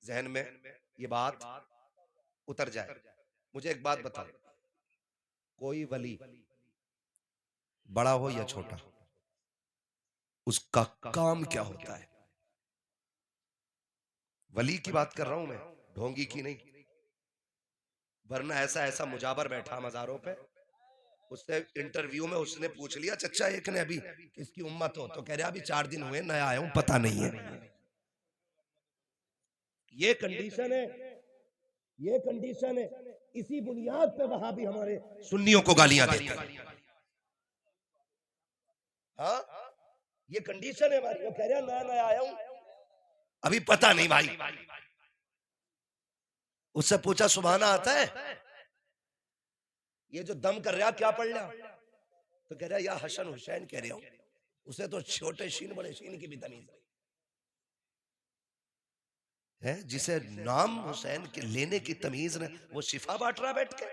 जहन में ये बात उतर जाए। मुझे एक बात बताओ, कोई वली बड़ा हो या छोटा, उसका काम क्या होता है? वली की बात कर रहा हूं मैं, ढोंगी की नहीं। वरना ऐसा ऐसा मुजाबर बैठा मजारों पे, उससे इंटरव्यू में उसने पूछ लिया, चचा एक ने अभी किसकी उम्मत हो, तो कह रहा अभी 4 दिन हुए, नया आया हूं, पता नहीं है। ये कंडीशन है, ये कंडीशन है। इसी बुनियाद पे वहां भी हमारे सुन्नियों को गालियां देते हैं। हाँ, ये कंडीशन है हमारी। वो कह रहा नया नया आया हूं, अभी पता नहीं भाई। उससे पूछा सुबहाना आता है, ये जो दम कर रहा क्या पढ़ लिया, तो कह रहा या हसन हुसैन कह रहा हूं। उसे तो छोटे शीन बड़े शीन की भी तमीज नहीं है। जिसे नाम हुसैन के लेने की तमीज ने, वो शिफा बांट रहा बैठ के।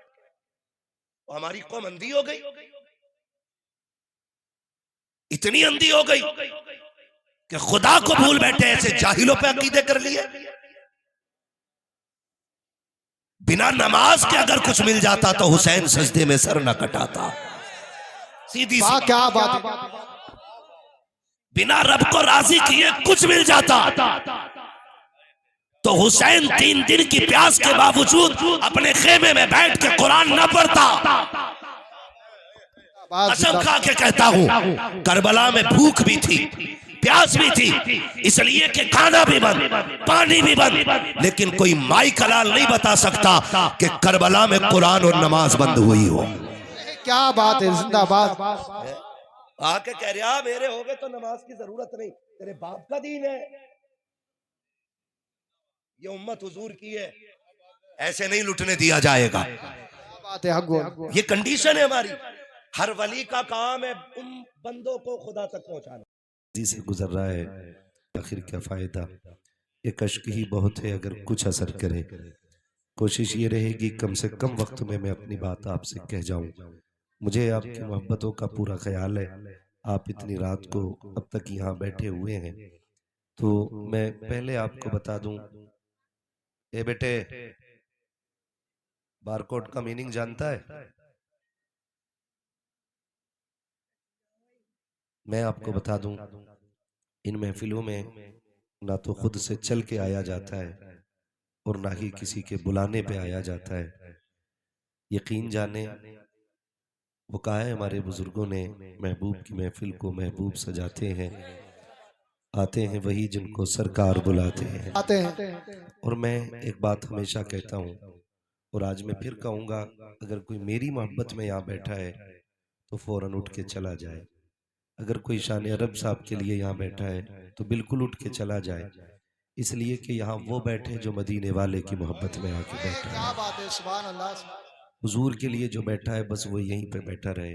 हमारी कौम अंधी हो गई, इतनी अंधी हो गई कि खुदा को भूल बैठे, ऐसे जाहिलों पे अकीदे कर लिए। बिना नमाज के अगर कुछ मिल जाता तो हुसैन सजदे में सर न कटाता। सीधी सी क्या बात है। बिना रब को राजी किए कुछ मिल जाता तो हुसैन 3 दिन की प्यास के बावजूद अपने खेमे में बैठ के कुरान न पढ़ता। कसम खा के कहता हूं, करबला में भूख भी थी, प्यास भी थी, इसलिए कि खाना भी बंद, पानी भी बंद, लेकिन कोई माई कलाल नहीं बता सकता कि करबला में कुरान और नमाज बंद हुई हो। क्या बात है, जिंदाबाद। आके कह रहा मेरे हो गए तो नमाज की जरूरत नहीं, तेरे बाप का दीन है, ये उम्मत हुजूर की है, ऐसे नहीं लुटने दिया जाएगा। बात है, ये कंडीशन है हमारी। हर वली का काम है उन बंदों को खुदा तक पहुंचाना। जी से गुजर रहा है, आखिर क्या फायदा, ये कश्क ही बहुत है अगर कुछ असर करे। कोशिश ये रहेगी कम से कम वक्त में मैं अपनी बात आपसे कह जाऊं। मुझे आपकी मोहब्बतों का पूरा ख्याल है। आप इतनी रात को अब तक यहाँ बैठे हुए हैं, तो मैं पहले आपको बता दूं, ए बेटे, बारकोड का मीनिंग जानता है? मैं आपको बता दूं, इन महफिलों में ना तो खुद से चल के आया जाता है और ना ही किसी के बुलाने पे आया जाता है। यकीन जाने, वो कहा है हमारे बुजुर्गों ने, महबूब की महफिल को महबूब सजाते हैं, आते हैं वही जिनको सरकार बुलाते हैं। और मैं एक बात हमेशा कहता हूँ और आज मैं फिर कहूँगा, अगर कोई मेरी मोहब्बत में यहाँ बैठा है तो फौरन उठ के चला जाए। अगर कोई शान अरब साहब के लिए यहाँ बैठा है तो बिल्कुल उठ के चला जाए, इसलिए कि यहाँ वो बैठे जो मदीने वाले की मोहब्बत में आके बैठा है। हुजूर के लिए जो बैठा है बस वो यहीं पे बैठा रहे,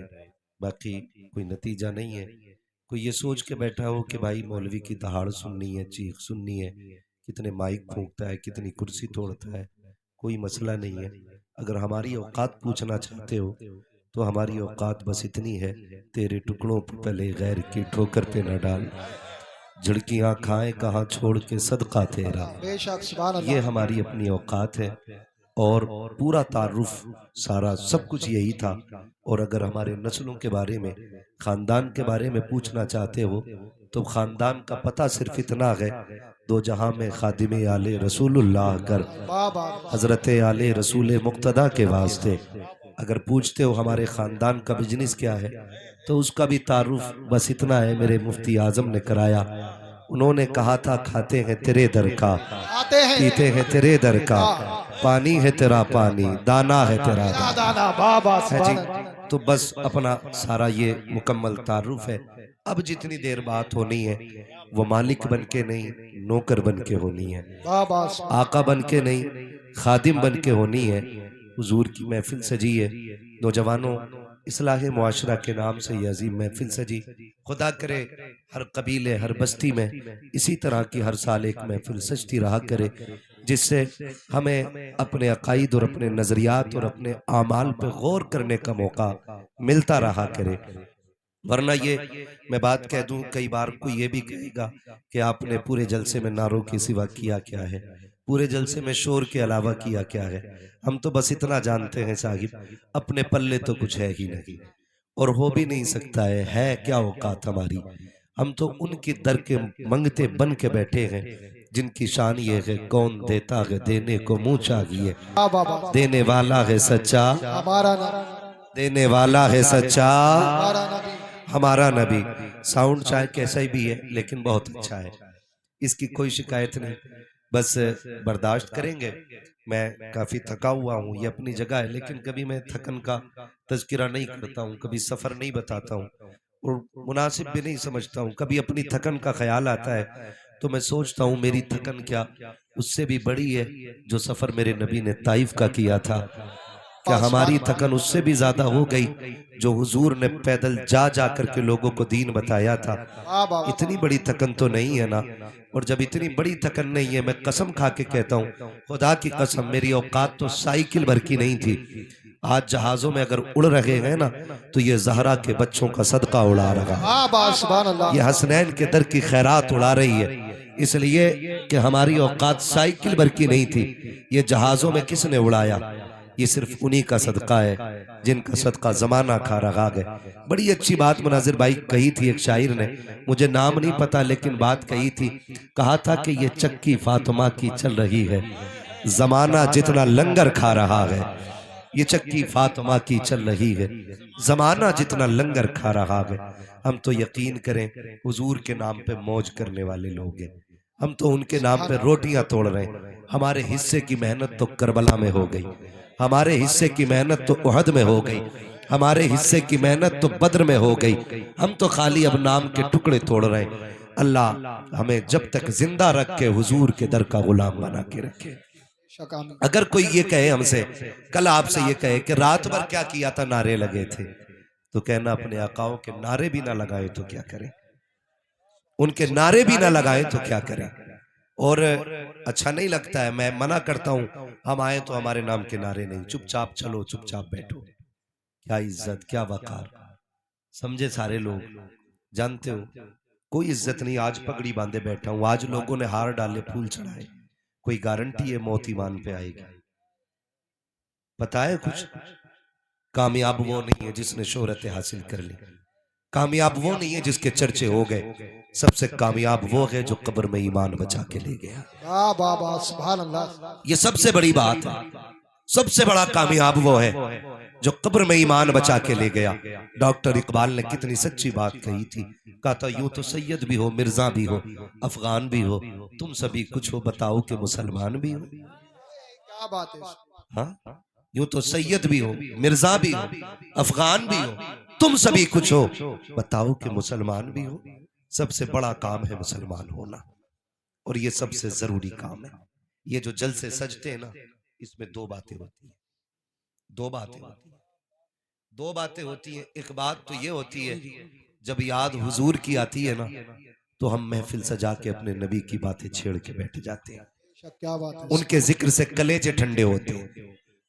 बाकी कोई नतीजा नहीं है। कोई ये सोच के बैठा हो कि भाई मौलवी की दहाड़ सुननी है, चीख सुननी है, कितने माइक फूंकता है, कितनी कुर्सी तोड़ता है, कोई मसला नहीं है। अगर हमारी औकात पूछना चाहते हो तो हमारी औकात बस इतनी है, तेरे टुकड़ों पर पले गैर की ठोकर पे न डाल, झड़कियां खाए कहाँ छोड़ के सदका तेरा। ये हमारी अपनी औकात है और पूरा तारुफ सारा सब कुछ यही था। और अगर हमारे नस्लों के बारे में, खानदान के बारे में पूछना चाहते हो तो खानदान का पता सिर्फ इतना है, दो जहां में खादिम आले रसूलुल्लाह कर, हजरत आले रसूल मुक्तदा के वास्ते। अगर पूछते हो हमारे खानदान का बिजनेस क्या है तो उसका भी तारुफ बस इतना है, मेरे मुफ्ती आजम ने कराया। उन्होंने कहा था खाते हैं तेरे दर का, पीते हैं तेरे दर का, पानी है तेरा पानी, दाना है तेरा दाना है जी। तो बस अपना सारा ये मुकम्मल तारुफ है। अब जितनी देर बात होनी है वो मालिक बन के नहीं, नौकर बन के होनी है, आका बन के नहीं, खादिम बन के होनी है। हुजूर की महफिल सजी है, नौजवानों, इस्लाह मुआशरा के नाम से ये अजीम महफिल सजी। खुदा करे हर कबीले, हर बस्ती में इसी तरह की हर साल एक महफिल सजती रहा करे, जिससे हमें अपने अकाईद और अपने नजरियात और अपने आमाल पे गौर करने का मौका मिलता रहा करे। वरना ये मैं बात कह दूं, कई बार कोई ये भी कहेगा कि आपने पूरे जलसे में नारों के सिवा किया क्या है। पूरे जलसे में शोर के अलावा किया क्या है? हम तो बस इतना जानते हैं साहिब, अपने पल्ले तो कुछ है ही नहीं और हो भी नहीं सकता है क्या औकात हमारी। हम तो उनकी दर के मंगते बन के बैठे हैं जिनकी शान ये है, कौन देता है देने को मुंह चाहिए, क्या बात, देने वाला है सच्चा, हमारा नबी, देने वाला है सच्चा हमारा नबी। हमारा नबी। साउंड चाहे कैसा ही भी है लेकिन बहुत अच्छा है, इसकी कोई शिकायत नहीं, बस बर्दाश्त करेंगे। मैं काफी थका हुआ हूँ, ये अपनी जगह है, लेकिन कभी मैं थकन का तज़किरा नहीं करता हूँ, कभी सफर नहीं बताता हूँ और मुनासिब भी नहीं समझता हूँ। कभी अपनी थकन का ख्याल आता है तो मैं सोचता हूँ मेरी थकन क्या उससे भी बड़ी है जो सफर मेरे नबी ने ताइफ का किया था। क्या हमारी थकन उससे भी ज्यादा हो गई जो हुजूर ने पैदल जा जा करके लोगों को दीन बताया था? वाह वाह, इतनी बड़ी थकन तो नहीं है ना। और जब इतनी बड़ी थकन नहीं है, मैं कसम खा के कहता हूँ, खुदा की कसम, मेरी औकात तो साइकिल भर की नहीं थी। आज जहाजों में अगर उड़ रहे हैं ना तो ये जहरा के बच्चों का सदका उड़ा रहा है, वाह वाह, सुभान अल्लाह। ये हसनैन के दर की खैरात उड़ा रही है, इसलिए कि हमारी औकात साइकिल भर की नहीं थी। ये जहाजों में किसने उड़ाया? ये सिर्फ उन्हीं का सदका है जिनका सदका जमाना खा रहा है। बड़ी अच्छी बात मुनाजिर भाई कही थी एक शायर ने, मुझे नाम नहीं पता लेकिन बात कही थी, कहा था कि ये चक्की फातिमा की चल रही है, जमाना जितना लंगर खा रहा है। ये चक्की फातिमा की चल रही है, जमाना जितना लंगर खा रहा है। हम तो यकीन करें हुजूर के नाम पे मौज करने वाले लोग हैं, हम तो उनके नाम पे रोटियां तोड़ रहे हैं। हमारे हिस्से की मेहनत तो करबला में हो गई, हमारे हिस्से की मेहनत तो उहद में हो गई, हमारे हिस्से की मेहनत तो बद्र में हो गई। हम तो खाली अब नाम के टुकड़े तोड़ रहे हैं। अल्लाह हमें जब तक जिंदा रख के हुजूर के दर का गुलाम बना के रखे। शकामी, अगर कोई ये कहे हमसे, कल आपसे ये कहे कि रात भर क्या किया था, नारे लगे थे, तो कहना अपने आकाओं के नारे भी ना लगाए तो क्या करें, उनके नारे भी ना लगाए तो क्या करें। और अच्छा नहीं लगता है, मैं मना करता हूं, हम आए तो हमारे नाम के नारे नहीं, चुपचाप चलो चुपचाप बैठो। क्या इज्जत, क्या वकार, समझे सारे लोग। जानते हो कोई इज्जत नहीं, आज पगड़ी बांधे बैठा हूं, आज लोगों ने हार डाले, फूल चढ़ाए, कोई गारंटी है मौत ईमान पे आएगी? पता है कुछ? कामयाब वो नहीं है जिसने शोहरत हासिल कर ली, कामयाब वो नहीं है जिसके चर्चे हो गए, सबसे कामयाब वो है जो कब्र में ईमान बचा के ले गया। वाह वाह वाह, सुभान अल्लाह। ये सबसे बड़ी बात है, सबसे बड़ा कामयाब वो है जो कब्र में ईमान बचा के ले गया। डॉक्टर इकबाल ने कितनी सच्ची बात कही थी, कहा था यूं तो सैयद भी हो, मिर्जा भी हो, अफगान भी हो, तुम सभी कुछ हो, बताओ कि मुसलमान भी हो। क्या बात है, हाँ, यूं तो सैयद भी हो, मिर्जा भी हो, अफगान भी हो, तुम सभी कुछ हो, बताओ कि मुसलमान भी हो। सबसे बड़ा काम है मुसलमान होना और ये सबसे जरूरी काम है। ये जो जलसे सजते हैं ना, इसमें दो बातें होती हैं, दो बातें होती हैं, दो बातें होती हैं। एक बात तो ये होती है जब याद हुजूर की आती है ना तो हम महफिल सजा के अपने नबी की बातें छेड़ के बैठ जाते हैं, क्या बात है, उनके जिक्र से कलेजे ठंडे होते हैं।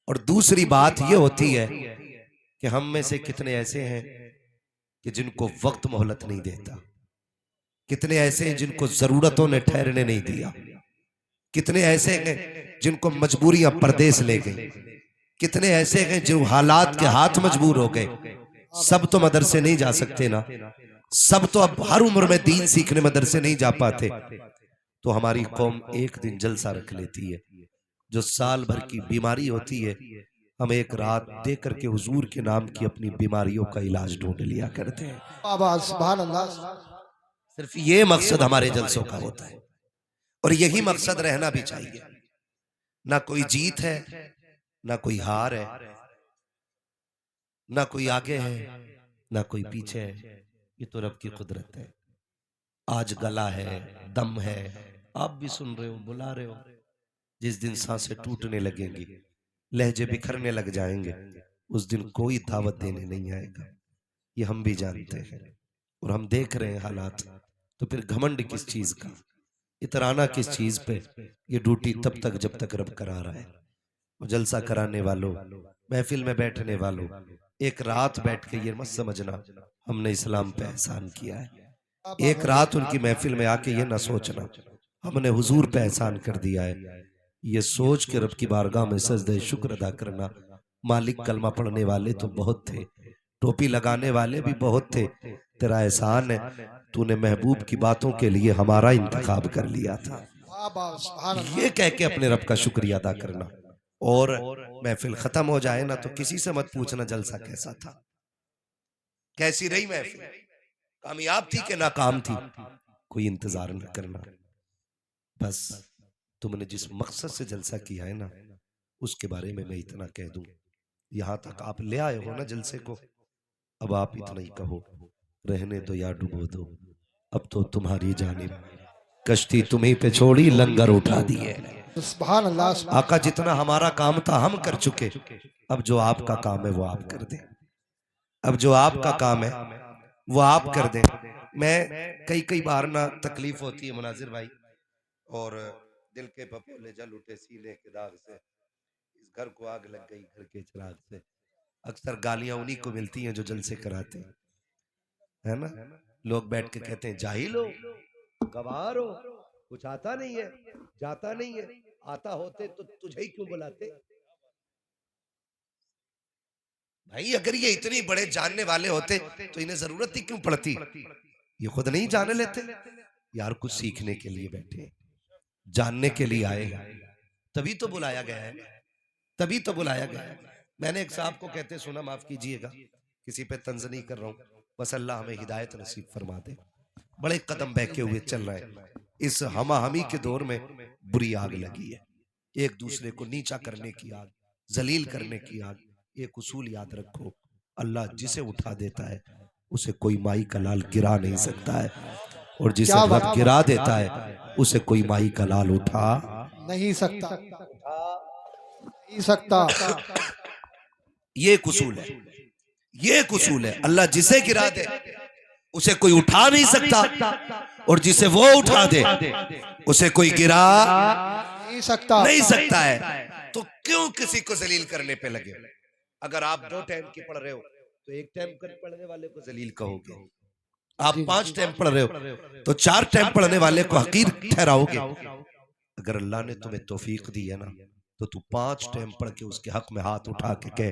और दूसरी बात यह होती है कि हम में से कितने ऐसे हैं कि जिनको वक्त मोहलत नहीं देता, कितने ऐसे हैं जिनको जरूरतों ने ठहरने नहीं दिया, कितने ऐसे हैं जिनको मजबूरियां परदेस ले गई, कितने ऐसे हैं जो हालात के हाथ मजबूर हो गए। सब तो मदरसे नहीं जा सकते ना, सब तो अब हर उम्र में दीन सीखने मदरसे नहीं जा पाते। तो हमारी कौम एक दिन जलसा रख लेती है, जो साल भर की बीमारी होती है हम एक रात दे करके हुजूर के नाम की अपनी बीमारियों का इलाज ढूंढ लिया करते हैं। वाह वाह, सुभान अल्लाह। सिर्फ ये मकसद हमारे जलसों का होता है और यही मकसद रहना भी चाहिए। ना कोई जीत है, ना कोई हार है, ना कोई आगे है, ना कोई पीछे है, ये तो रब की कुदरत है। आज गला है, दम है, आप भी सुन रहे हो, बुला रहे हो। जिस दिन सांसें टूटने लगेंगी, लहजे बिखरने लग जाएंगे, उस दिन कोई दावत देने नहीं आएगा, ये हम भी जानते हैं और हम देख रहे हैं हालात। तो फिर घमंड किस चीज का, इतराना किस चीज पे? ये ड्यूटी तब तक जब तक रब करा रहा है। और जलसा कराने वालों, महफिल में बैठने वालों, एक रात बैठ के ये मत समझना हमने इस्लाम पे एहसान किया है। एक रात उनकी महफिल में आके ये ना सोचना हमने हुजूर पे एहसान कर दिया है। ये सोच के रब की बारगाह में सजदे शुक्र अदा करना, मालिक कलमा पढ़ने वाले तो बहुत थे, टोपी लगाने वाले भी बहुत थे, तेरा एहसान है तूने महबूब की बातों के लिए हमारा इंतखाब कर लिया था। वाह वाह सुभान अल्लाह। ये कह के अपने रब का शुक्रिया अदा करना। और महफिल खत्म हो जाए ना तो किसी से मत पूछना जलसा कैसा था, कैसी रही महफिल, कामयाब थी कि नाकाम थी, कोई इंतजार न करना। बस तुमने जिस मकसद से जलसा किया है ना उसके बारे में मैं इतना कह दूं, यहां तक आप ले आए हो ना जलसे को, अब आप इतना ही कहो, रहने दो या डुबो दो, अब तो तुम्हारी जानिब कश्ती तुम्हीं पे छोड़ी, लंगर उठा दिए। सुभान अल्लाह। आका जितना हमारा काम था हम कर चुके, अब जो आपका काम है वो आप कर दें, अब जो आपका काम है वो आप कर दें। मैं कई बार ना तकलीफ होती है मुनाजिर भाई, और दिल के पपोले जल उठे सीने के दाग से, इस घर को आग लग गई घर के चिराग से। अक्सर गालियां उन्हीं को मिलती हैं जो जलसे कराते हैं, है ना। लोग बैठ के कहते हैं जाहिल हो, गवार हो, कुछ आता नहीं है, जाता नहीं है, आता होते तो तुझे ही क्यों बुलाते। भाई अगर ये इतने बड़े जानने वाले होते तो इन्हें जरूरत ही क्यों पड़ती, ये खुद नहीं जान लेते। यार कुछ सीखने के लिए बैठे, जानने के लिए आए, तभी तो बुलाया गया है, तभी तो बुलाया गया है। मैंने एक साहब को कहते सुना, माफ कीजिएगा किसी पे तंज नहीं कर रहा हूं, बस अल्लाह हमें हिदायत नसीब फरमा दे। बड़े कदम बहके हुए चल रहे हैं, इस हमाहमी के दौर में बुरी आग लगी है, एक दूसरे को नीचा करने की आग, जलील करने की आग। एक उसूल याद रखो, अल्लाह जिसे उठा देता है उसे कोई माई का लाल गिरा नहीं सकता है, और जिसे रब गिरा देता है उसे कोई माई का लाल उठा नहीं सकता, नहीं सकता। ये एक उसूल है, ये एक उसूल है। अल्लाह जिसे गिरा दे उसे कोई उठा नहीं सकता, और जिसे वो उठा दे उसे कोई गिरा नहीं सकता, नहीं सकता है। तो क्यों किसी को जलील करने पे लगे। अगर आप 2 टाइम की पढ़ रहे हो तो 1 टाइम पढ़ने वाले को जलील कहोगे, आप 5 टाइम पढ़ रहे हो तो 4 टाइम पढ़ने वाले को हकीर ठहराओगे। अगर अल्लाह ने तुम्हें तौफीक दी है ना तो तू 5 टाइम पढ़ के उसके हक में हाथ उठा के कह,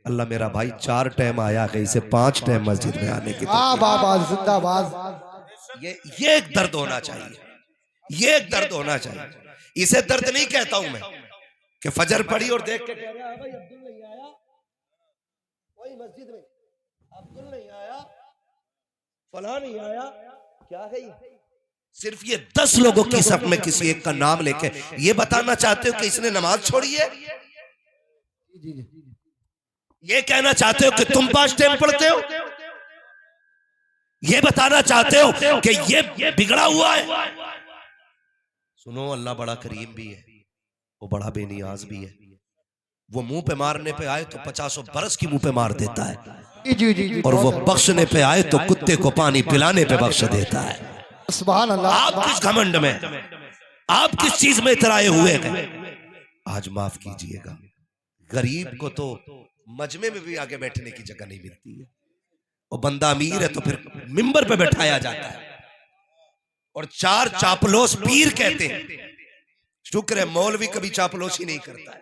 अल्लाह मेरा भाई 4 टाइम आया है, इसे 5 टाइम मस्जिद में आने की। वाह वाह वाह जिंदाबाद। ये एक दर्द होना चाहिए, ये एक दर्द होना चाहिए। इसे दर्द नहीं कहता हूं मैं कि फजर पढ़ी और देख के कह रहा है भाई अब्दुल नहीं आया, कोई मस्जिद में अब्दुल नहीं आया, फला नहीं आया, क्या है ये। सिर्फ ये 10 लोगों की सब में किसी एक का नाम लेके ये बताना चाहते हो कि इसने नमाज छोड़ी है, ये कहना चाहते हो कि तुम 5 टाइम पढ़ते हो, ये बताना चाहते हो कि ये बिगड़ा हुआ है। सुनो, अल्लाह बड़ा करीम भी है, वो बड़ा बेनियाज भी है। वो मुंह पे मारने पे आए तो 50 बरस की मुंह पे मार देता है, जी, और वो बख्शने पे आए तो कुत्ते को पानी पिलाने पे बख्श देता है। सुभान अल्लाह। आप किस घमंड में, आप किस चीज में इतराए हुए हैं। आज माफ कीजिएगा, गरीब को तो मजमे में भी आगे बैठने की जगह नहीं मिलती है, और बंदा अमीर है तो फिर मिंबर पे बैठाया जाता है, और 4 चापलोस पीर कहते हैं। शुक्र है मौलवी कभी चापलोसी नहीं करता है,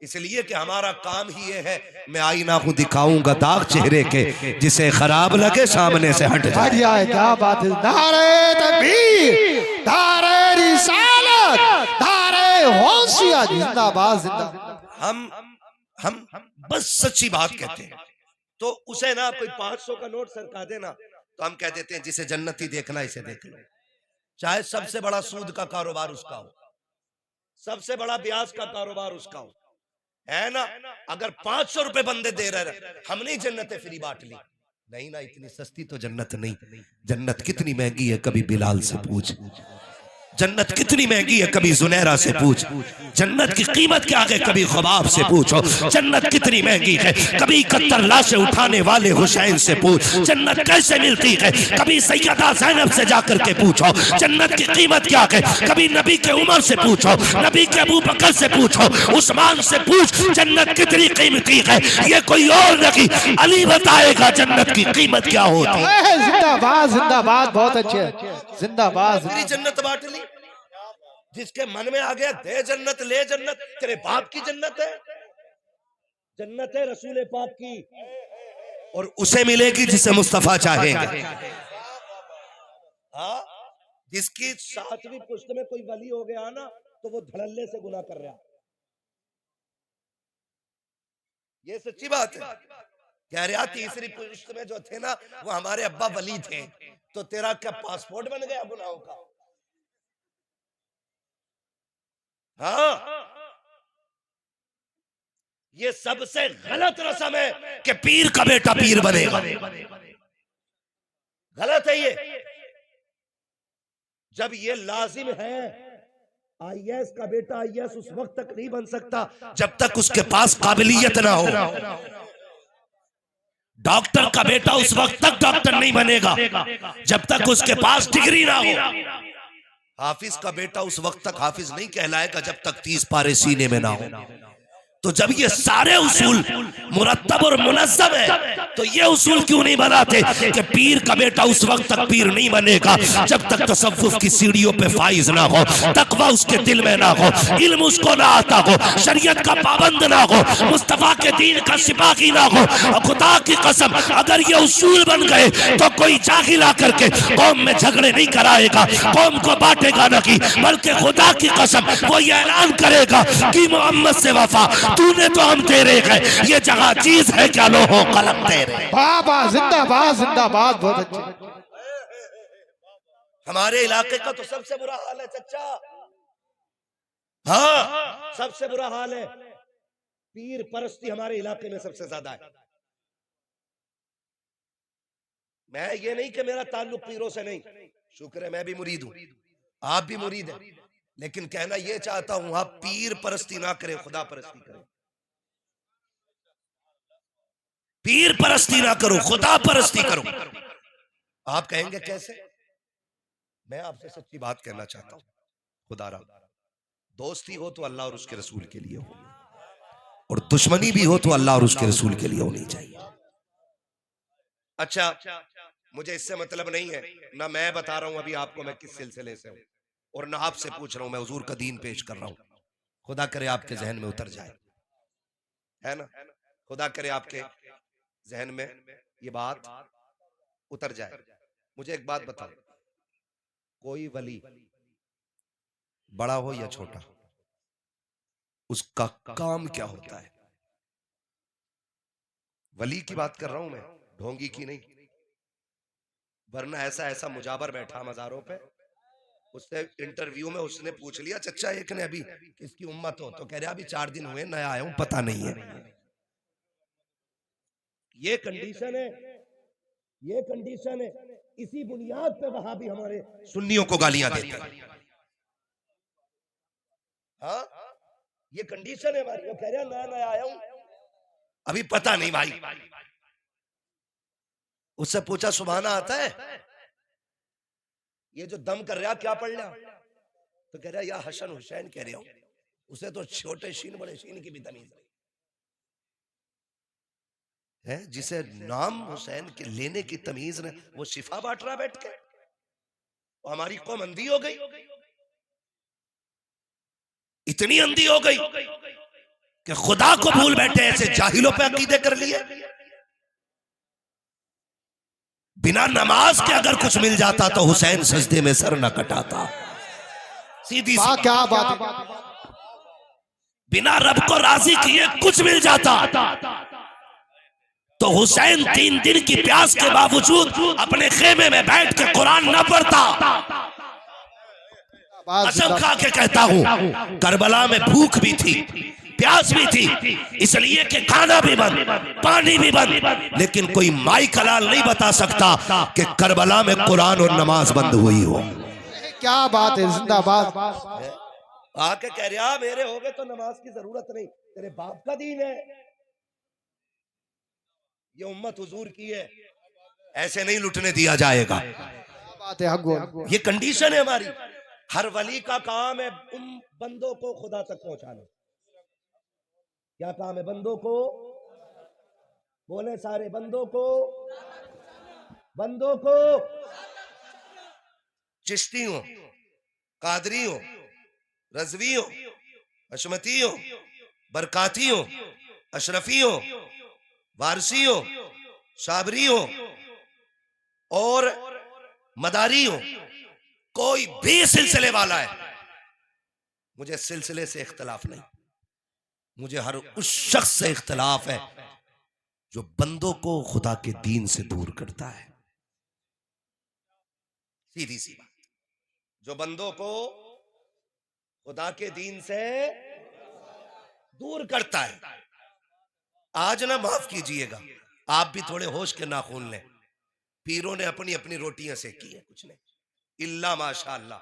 इसलिए कि हमारा काम ही ये है, मैं आईना को दिखाऊंगा दाग चेहरे के, जिसे खराब लगे सामने से हट जाए। क्या बात है। नारे तकबीर, नारे रिसालत, नारे होशियार, जिंदाबाद जिंदाबाद। हम बस सच्ची बात कहते हैं। तो उसे ना कोई 500 का नोट सरका देना तो हम कह देते हैं जिसे जन्नती देखना इसे देख लो। चाहे सबसे बड़ा सूद का कारोबार उसका हो, सबसे बड़ा ब्याज का कारोबार उसका हो, है ना। अगर 500 रुपए बंदे दे रहे, हमने जन्नतें फ्री बांट ली। नहीं ना, इतनी सस्ती तो जन्नत नहीं। जन्नत कितनी महंगी है कभी बिलाल से पूछ, जन्नत कितनी महंगी है कभी जुनैरा से पूछ, जन्नत की कीमत क्या है कभी ख्वाब से पूछो, जन्नत कितनी महंगी है कभी 71 लाशें उठाने वाले हुसैन से पूछ, जन्नत कैसे मिलती है कभी सैयदा ज़ैनब से जाकर के पूछो, जन्नत की कीमत क्या है कभी नबी के उमर से पूछो, नबी के अबू बकर से पूछो, उस्मान से पूछ, जन्नत कितनी कीमती है ये कोई और नहीं अली बताएगा जन्नत की कीमत क्या होती है। जिंदाबाद जिंदाबाद, बहुत अच्छे, जिंदाबाद। जन्नत बांट ली, जिसके मन में आ गया दे जन्नत ले जन्नत, तेरे बाप की जन्नत है, जन्नत है रसूल पाक की, और उसे मिलेगी जिसे मुस्तफा चाहेंगे। हाँ, जिसकी 7वीं पुश्त में कोई वली हो गया ना तो वो धड़ल्ले से गुनाह कर रहा, ये सच्ची बात है। कह रहा 3री पुश्त में जो थे ना वो हमारे अब्बा वली थे, तो तेरा क्या पासपोर्ट बन गया गुनाहों का? हाँ, ये सबसे गलत रस्म है कि पीर का बेटा पीर बनेगा, गलत है ये। जब ये लाजिम है, आईएएस का बेटा आईएएस उस वक्त तक नहीं बन सकता जब तक उसके पास काबिलियत ना हो। डॉक्टर का बेटा उस वक्त तक डॉक्टर नहीं बनेगा जब तक उसके पास डिग्री ना हो। हाफिज का बेटा उस वक्त तक हाफिज नहीं कहलाएगा जब तक 30 पारे सीने में ना हो। तो जब ये सारे उसूल मुरत्तब और मुनज़्ज़म है तो ये उसूल क्यों नहीं बनाते कि पीर का बेटा उस वक्त तक पीर नहीं बनेगा जब तक तसव्वुफ की सीढ़ियों पे फाइज ना हो, तकवा उसके दिल में ना हो, इल्म उसको ना आता हो, शरीयत का पाबंद ना हो, मुस्तफा के दीन का सिपाही ना हो। और खुदा की कसम अगर ये उसूल बन गए तो कोई जाहिल आकर के कौम में झगड़े नहीं कराएगा, कौम को बांटेगा नहीं, बल्कि खुदा की कसम वो ये ऐलान करेगा कि मोहम्मद से वफा तूने तो हम तेरे हैं, ये जगह चीज है क्या लो हो कलम तेरे। बाबा जिंदाबाद जिंदाबाद, बहुत अच्छे। हमारे इलाके का तो सबसे बुरा हाल है चच्चा, हाँ सबसे बुरा हाल है, पीर परस्ती हमारे इलाके में सबसे ज्यादा है। मैं ये नहीं कि मेरा ताल्लुक पीरों से नहीं, शुक्र है मैं भी मुरीद हूं, आप भी मुरीद हैं, लेकिन कहना ये चाहता हूं आप पीर परस्ती ना करें, खुदा परस्ती करें। पीर परस्ती ना करो, खुदा परस्ती करो। आप कहेंगे कैसे? मैं आपसे सच्ची बात कहना चाहता हूं, खुदा रा दोस्ती हो तो अल्लाह और उसके रसूल के लिए हो, और दुश्मनी भी हो तो अल्लाह और उसके रसूल के लिए होनी चाहिए। अच्छा, मुझे इससे मतलब नहीं है, ना मैं बता रहा हूं अभी आपको मैं किस सिलसिले से हूं, और ना आपसे पूछ रहा हूं, मैं हुजूर का दीन पेश कर रहा हूं। खुदा करे आपके जहन में उतर जाए, है ना, खुदा करे आपके जहन में ये बात उतर जाए। मुझे एक बात बताओ, कोई वली बड़ा हो या छोटा, उसका काम क्या होता है? वली की बात कर रहा हूं मैं, ढोंगी की नहीं, वरना ऐसा ऐसा मुजाबर बैठा मजारों पे, उससे इंटरव्यू में उसने पूछ लिया चच्चा एक ने अभी किसकी उम्मत हो, तो कह रहा अभी 4 दिन हुए, नया आया हूं, पता नहीं है। ये कंडीशन है, ये कंडीशन है, इसी बुनियाद पे वहां भी हमारे सुन्नियों को गालियां देते हैं। हाँ, ये कंडीशन है हमारी, वो कह रहा नया नया आया हूं, अभी पता नहीं भाई। उससे पूछा सुभाना आता है, ये जो दम कर रहा क्या पढ़ लिया, तो कह रहा या हसन हुसैन कह रहा हूं, उसे तो छोटे शीन बड़े शीन की भी तमीज है, जिसे नाम हुसैन के लेने की तमीज ने वो शिफा बांट रहा बैठ के, और हमारी कौम अंधी हो गई, इतनी अंधी हो गई कि खुदा को भूल बैठे, ऐसे जाहिलों पे अकीदे कर लिए। बिना नमाज के अगर कुछ मिल जाता तो हुसैन सजदे में सर न कटाता, सीधी सी क्या बात है। बिना रब को राजी किए कुछ मिल जाता तो हुसैन 3 दिन की प्यास के बावजूद अपने खेमे में बैठ के कुरान न पढ़ता। कसम खा के कहता हूं, करबला में भूख भी थी, प्यास भी थी, इसलिए कि खाना भी बंद, पानी भी बंद, लेकिन कोई माई कलाल नहीं बता सकता कि करबला में कुरान और नमाज बंद हुई हो। क्या बात है, जिंदाबाद। आके कह रहा मेरे हो गए तो नमाज की जरूरत नहीं, तेरे बाप का दीन है, ये उम्मत हुजूर की है, ऐसे नहीं लुटने दिया जाएगा। बात है, ये कंडीशन है हमारी। हर वली का काम है उन बंदों को खुदा तक पहुंचाना। क्या काम है बंदों को? बोले सारे बंदों को, बंदों को, चिश्ती हो, कादरी हो, रजवी हो, अशमती हो, बरकाती हो, अशरफी हो, वारसी हो, साबरी हो और मदारी हो, कोई भी सिलसिले वाला है, मुझे सिलसिले से इख्तलाफ नहीं। मुझे हर उस शख्स से इख्तलाफ है जो बंदों को खुदा के दीन से दूर करता है। सीधी सी बात, जो बंदों को खुदा के दीन से दूर करता है। आज ना माफ कीजिएगा, आप भी थोड़े होश के नाखून लें। पीरों ने अपनी अपनी रोटियां सेकी है, कुछ ने इल्ला माशाअल्लाह,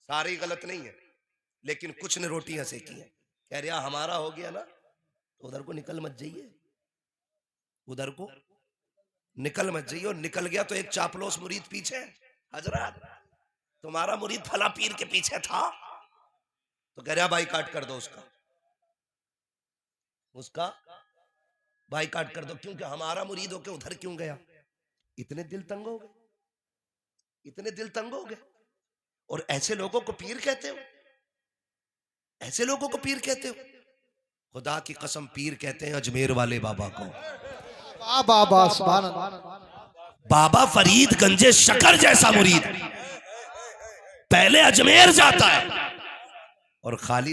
सारी गलत नहीं है, लेकिन कुछ ने रोटियां सेकी है। कह रहा हमारा हो गया ना तो उधर को निकल मत जाइए, उधर को निकल मत जाइए। और निकल गया तो एक चापलोस मुरीद पीछे, हजरत तुम्हारा मुरीद फला पीर के पीछे था, तो कह रहा बाईकाट कर दो उसका बाईकाट कर दो, क्योंकि हमारा मुरीद होके उधर क्यों गया। इतने दिल तंग हो गए, इतने दिल तंग हो गए। और ऐसे लोगों को पीर कहते हो, ऐसे लोगों को पीर कहते हो। खुदा की कसम पीर कहते हैं अजमेर वाले बाबा को। बाबा सुभान अल्लाह। बाबा फरीद गंजे शकर जैसा मुरीद पहले अजमेर जाता है और खाली